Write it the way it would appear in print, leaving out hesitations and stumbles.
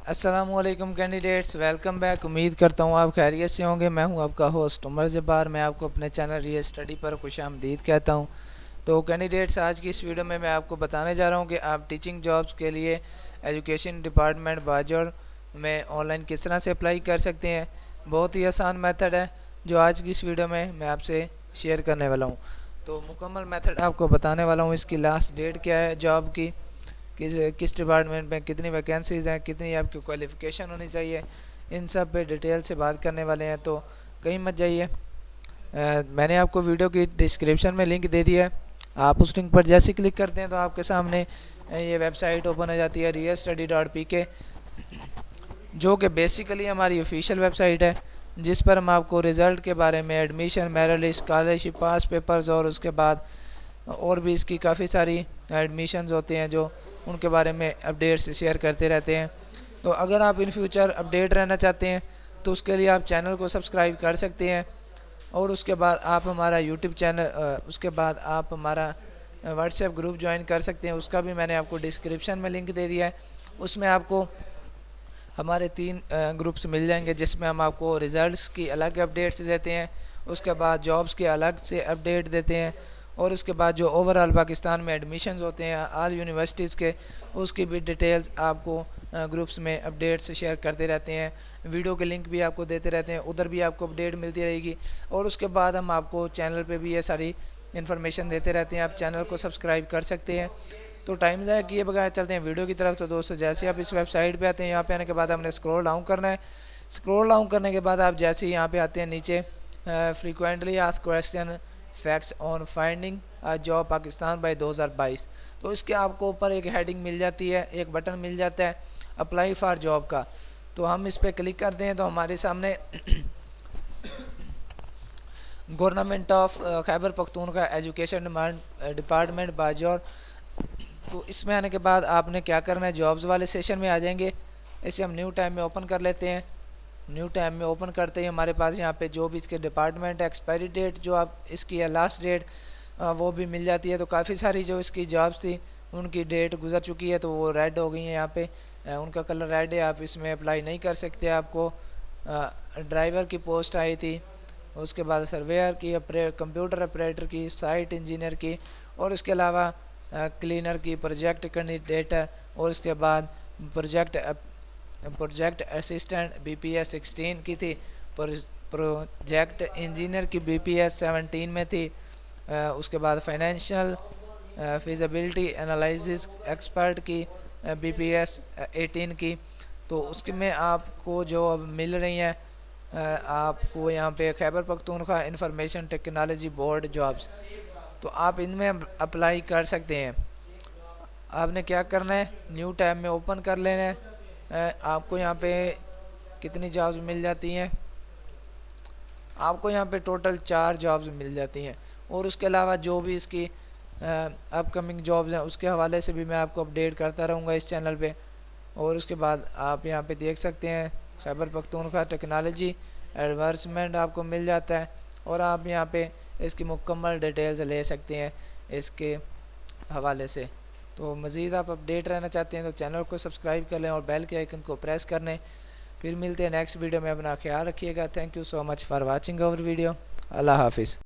अस्सलामुअलैकुम candidates, welcome back. उम्मीद करता हूँ आप खैरियत से होंगे। मैं हूँ आपका होस्ट उमर जब्बार। मैं आपको अपने चैनल रियल स्टडी पर खुशामदीद कहता हूँ। तो कैंडिडेट्स, आज की इस वीडियो में मैं आपको बताने जा रहा हूँ कि आप टीचिंग जॉब्स के लिए एजुकेशन डिपार्टमेंट बाजौर में ऑनलाइन किस तरह से अप्लाई कर सकते हैं। बहुत ही आसान मेथड है जो आज की इस वीडियो में मैं आपसे शेयर करने वाला हूँ। तो मुकम्मल मेथड आपको बताने वाला हूँ। इसकी लास्ट डेट क्या है जॉब की, किस डिपार्टमेंट में कितनी वैकेंसीज़ हैं, कितनी आपकी क्वालिफ़िकेशन होनी चाहिए, इन सब पे डिटेल से बात करने वाले हैं। तो कहीं मत जाइए। मैंने आपको वीडियो की डिस्क्रिप्शन में लिंक दे दिया है। आप उस लिंक पर जैसे क्लिक करते हैं तो आपके सामने ये वेबसाइट ओपन हो जाती है, realstudy.pk, जो कि बेसिकली हमारी ऑफिशियल वेबसाइट है, जिस पर हम आपको रिज़ल्ट के बारे में, एडमिशन, मेरिट लिस्ट, स्कॉलरशिप, पास पेपर्स और उसके बाद और भी इसकी काफ़ी सारी एडमिशन्स होते हैं जो उनके बारे में अपडेट्स शेयर करते रहते हैं। तो अगर आप इन फ्यूचर अपडेट रहना चाहते हैं तो उसके लिए आप चैनल को सब्सक्राइब कर सकते हैं। और उसके बाद आप हमारा यूट्यूब चैनल, उसके बाद आप हमारा व्हाट्सएप ग्रुप ज्वाइन कर सकते हैं। उसका भी मैंने आपको डिस्क्रिप्शन में लिंक दे दिया है। उसमें आपको हमारे 3 ग्रुप्स मिल जाएंगे, जिसमें हम आपको रिज़ल्ट्स की अलग अपडेट्स देते हैं, उसके बाद जॉब्स के अलग से अपडेट देते हैं, और उसके बाद जो ओवरऑल पाकिस्तान में एडमिशन्स होते हैं ऑल यूनिवर्सिटीज़ के, उसकी भी डिटेल्स आपको ग्रुप्स में अपडेट्स शेयर करते रहते हैं। वीडियो के लिंक भी आपको देते रहते हैं, उधर भी आपको अपडेट मिलती रहेगी। और उसके बाद हम आपको चैनल पे भी ये सारी इन्फॉर्मेशन देते रहते हैं। आप चैनल को सब्सक्राइब कर सकते हैं। तो टाइम ज़ाया किए बगैर चलते हैं वीडियो की तरफ। तो दोस्तों, जैसे आप इस वेबसाइट पे आते हैं, यहाँ पे आने के बाद हमने स्क्रॉल डाउन करना है। स्क्रॉल डाउन करने के बाद आप जैसे ही यहाँ पे आते हैं नीचे, frequently asked question, facts on finding a job Pakistan by 2022, तो इसके आपको ऊपर एक हेडिंग मिल जाती है, एक बटन मिल जाता है अप्लाई फॉर जॉब का। तो हम इस पर क्लिक करते हैं तो हमारे सामने government of Khyber Pakhtunkhwa education department Bajaur. तो इसमें आने के बाद आपने क्या करना है, जॉब्स वाले सेशन में आ जाएंगे। इसे हम न्यू टाइम में ओपन कर लेते हैं। न्यू टैब में ओपन करते ही हमारे पास यहाँ पे जो भी इसके डिपार्टमेंट एक्सपायरी डेट जो आप इसकी है लास्ट डेट, वो भी मिल जाती है। तो काफ़ी सारी जो इसकी जॉब्स थी उनकी डेट गुजर चुकी है, तो वो रेड हो गई हैं। यहाँ पे उनका कलर रेड है, आप इसमें अप्लाई नहीं कर सकते। आपको ड्राइवर की पोस्ट आई थी, उसके बाद सर्वेयर की, कंप्यूटर ऑपरेटर की, साइट इंजीनियर की, और उसके अलावा क्लीनर की, प्रोजेक्ट कैंडिडेटर, और उसके बाद प्रोजेक्ट असिस्टेंट BPS 16 की थी, प्रोजेक्ट इंजीनियर की BPS 17 में थी। उसके बाद फाइनेंशियल फिजिबिलिटी एनालिसिस एक्सपर्ट की BPS 18 की। तो उसके में आपको जो अब मिल रही हैं, आपको यहाँ पे Khyber Pakhtunkhwa information technology board jobs, तो आप इनमें अप्लाई कर सकते हैं। आपने क्या करना है, न्यू टैब में ओपन कर लेना है। आपको यहाँ पे कितनी जॉब्स मिल जाती हैं, आपको यहाँ पे टोटल 4 जॉब्स मिल जाती हैं। और उसके अलावा जो भी इसकी अपकमिंग जॉब्स हैं उसके हवाले से भी मैं आपको अपडेट करता रहूँगा इस चैनल पे। और उसके बाद आप यहाँ पे देख सकते हैं खैबर पख्तूनख्वा टेक्नोलॉजी एडवर्समेंट आपको मिल जाता है, और आप यहाँ पे इसकी मुकम्मल डिटेल्स ले सकते हैं इसके हवाले से। तो मज़ीद आप अपडेट रहना चाहते हैं तो चैनल को सब्सक्राइब कर लें और बेल के आइकन को प्रेस कर लें। फिर मिलते हैं नेक्स्ट वीडियो में। अपना ख्याल रखिएगा। Thank you so much for watching our video. अल्लाह हाफिज़।